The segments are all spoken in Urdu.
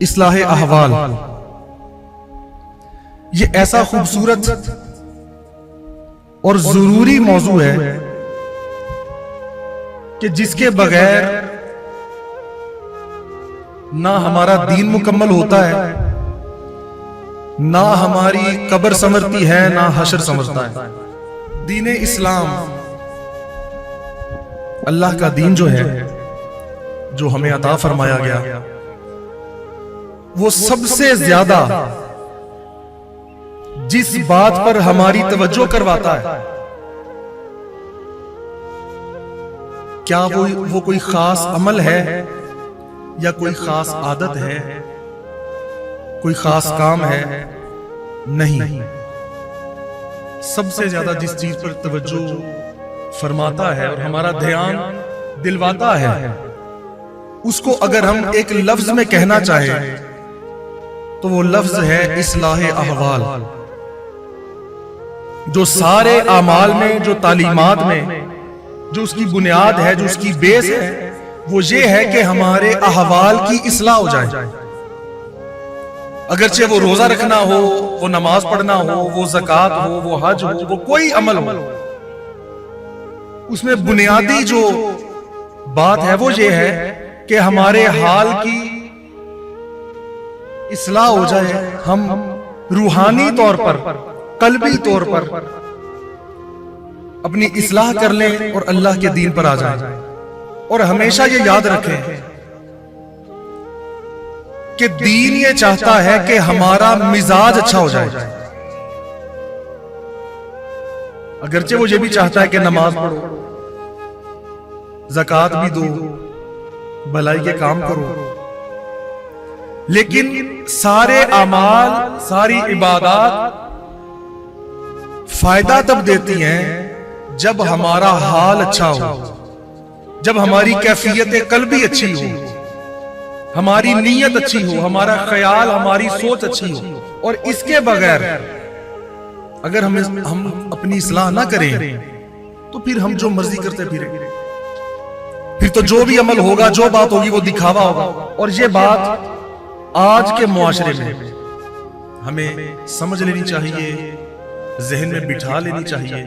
اصلاح احوال یہ ایسا خوبصورت اور ضروری موضوع ہے کہ جس کے بغیر نہ ہمارا دین مکمل ہوتا ہے، نہ ہماری قبر سنورتی ہے، نہ حشر سنورتا ہے۔ دین اسلام اللہ کا دین جو ہے، جو ہمیں عطا فرمایا گیا، وہ سب سے زیادہ جس بات پر ہماری توجہ کرواتا ہے، کیا وہ کوئی خاص عمل ہے یا کوئی خاص عادت ہے، کوئی خاص کام ہے؟ نہیں، سب سے زیادہ جس چیز پر توجہ فرماتا ہے اور ہمارا دھیان دلواتا ہے، اس کو اگر ہم ایک لفظ میں کہنا چاہیں تو وہ لفظ ہے اصلاح احوال۔ جو سارے اعمال میں، جو تعلیمات میں، جو اس کی بنیاد ہے، جو اس کی بیس ہے، وہ یہ ہے کہ ہمارے احوال کی اصلاح ہو جائے۔ اگرچہ وہ روزہ رکھنا ہو، وہ نماز پڑھنا ہو، وہ زکوٰۃ ہو، وہ حج ہو، وہ کوئی عمل ہو، اس میں بنیادی جو بات ہے وہ یہ ہے کہ ہمارے حال کی اصلاح ہو جائے، ہم روحانی طور پر، قلبی طور پر اپنی اصلاح کر لیں اور اللہ کے دین پر آ جائیں۔ اور ہمیشہ یہ یاد رکھیں کہ دین یہ چاہتا ہے کہ ہمارا مزاج اچھا ہو جائے۔ اگرچہ وہ یہ بھی چاہتا ہے کہ نماز پڑھو، زکوٰۃ بھی دو، بھلائی کے کام کرو، لیکن سارے اعمال، ساری عبادات فائدہ تب دیتی ہیں جب ہمارا حال اچھا ہو، جب ہماری کیفیت قلبی اچھی ہو، ہماری نیت اچھی ہو، ہمارا خیال، ہماری سوچ اچھی ہو۔ اور اس کے بغیر اگر ہم اپنی اصلاح نہ کریں تو پھر ہم جو مرضی کرتے پھریں، پھر تو جو بھی عمل ہوگا، جو بات ہوگی، وہ دکھاوا ہوگا۔ اور یہ بات آج کے معاشرے میں ہمیں سمجھ لینی چاہیے، ذہن میں بٹھا لینی چاہیے۔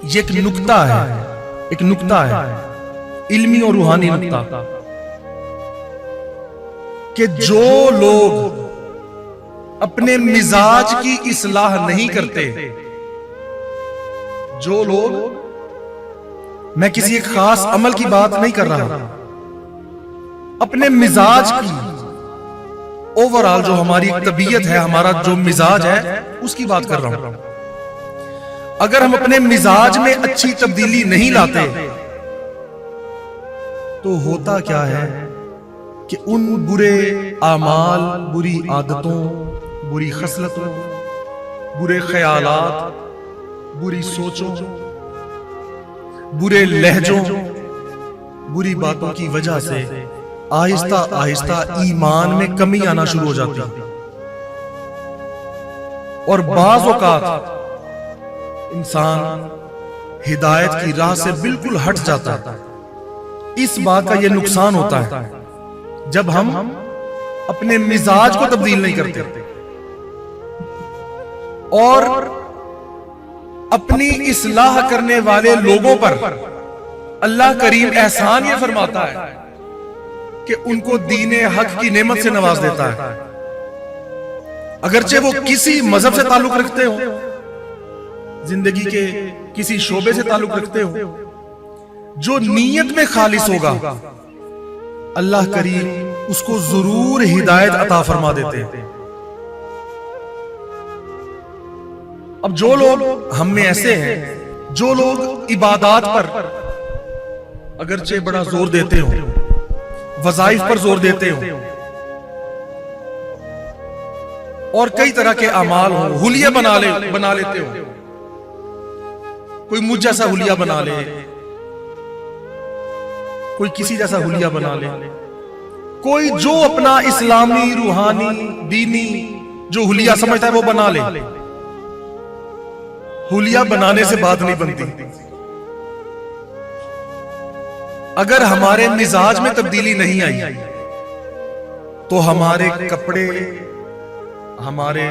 یہ ایک نکتہ ہے، ایک نکتہ ہے، علمی اور روحانی نکتہ، کہ جو لوگ اپنے مزاج کی اصلاح نہیں کرتے، جو لوگ، میں کسی ایک خاص عمل کی بات نہیں کر رہا، اپنے مزاج کی اوورآل جو ہماری طبیعت ہے، ہمارا جو مزاج ہے، اس کی بات کر رہا ہوں۔ اگر ہم اپنے مزاج میں اچھی تبدیلی نہیں لاتے تو ہوتا کیا ہے کہ ان برے اعمال، بری عادتوں، بری خصلتوں، برے خیالات، بری سوچوں، برے لہجوں، بری باتوں کی وجہ سے آہستہ آہستہ ایمان میں کمی آنا شروع ہو جاتی ہے، اور بعض اوقات انسان ہدایت کی راہ سے بالکل ہٹ جاتا ہے۔ اس بات کا یہ نقصان ہوتا ہے جب ہم اپنے مزاج کو تبدیل نہیں کرتے اور اپنی اصلاح کرنے والے لوگوں پر اللہ کریم احسان یہ فرماتا ہے کہ ان کو دین حق کی نعمت سے نواز دیتا ہے، اگرچہ وہ کسی مذہب سے تعلق رکھتے ہو، زندگی کے کسی شعبے سے تعلق رکھتے ہو، جو نیت میں خالص ہوگا اللہ کریم اس کو ضرور ہدایت عطا فرما دیتے ہیں۔ اب جو لوگ ہم میں ایسے ہیں، جو لوگ عبادات پر اگرچہ بڑا زور دیتے ہو، وظائف پر زور دیتے ہو، اور کئی طرح کے اعمال ہو، حلیہ بنا لیتے ہو، کوئی مجھ جیسا حلیہ بنا لے، کوئی کسی جیسا حلیہ بنا لے، کوئی جو اپنا اسلامی، روحانی، دینی جو حلیہ سمجھتا ہے وہ بنا لے۔ حلیہ بنانے سے بات نہیں بنتی، اگر ہمارے مزاج میں تبدیلی نہیں آئی، تو ہمارے کپڑے، ہمارے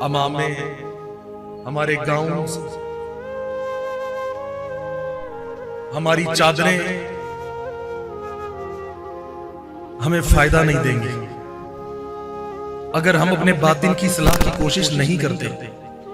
عمامے، ہمارے گاؤن، ہماری چادریں ہمیں فائدہ نہیں دیں گے اگر ہم اپنے باطن کی اصلاح کی کوشش نہیں کرتے۔